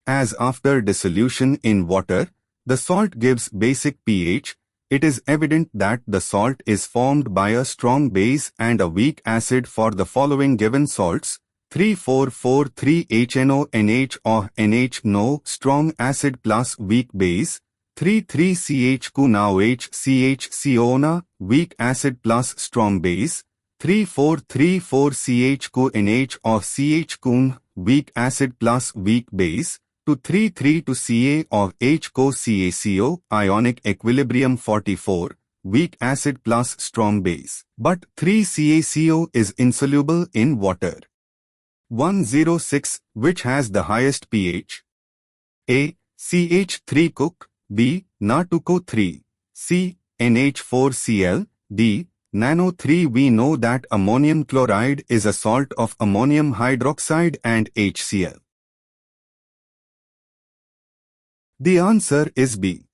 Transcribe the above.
as after dissolution in water, the salt gives basic pH, it is evident that the salt is formed by a strong base and a weak acid for the following given salts: 3,4,4,3-HNO-NH or NH no strong acid plus weak base, 3,3-CH2 now HCHCO weak acid plus strong base, 3,4,3,4-CH2NH or CH2 weak acid plus weak base, to 3,3,2-Ca or HCO CaCO Ionic Equilibrium 44, weak acid plus strong base. But 3-CaCO is insoluble in water. 106, which has the highest pH? A. CH3 Cook, B. Na2CO3, C. NH4Cl, D. Nano3. We know that ammonium chloride is a salt of ammonium hydroxide and HCl. The answer is B.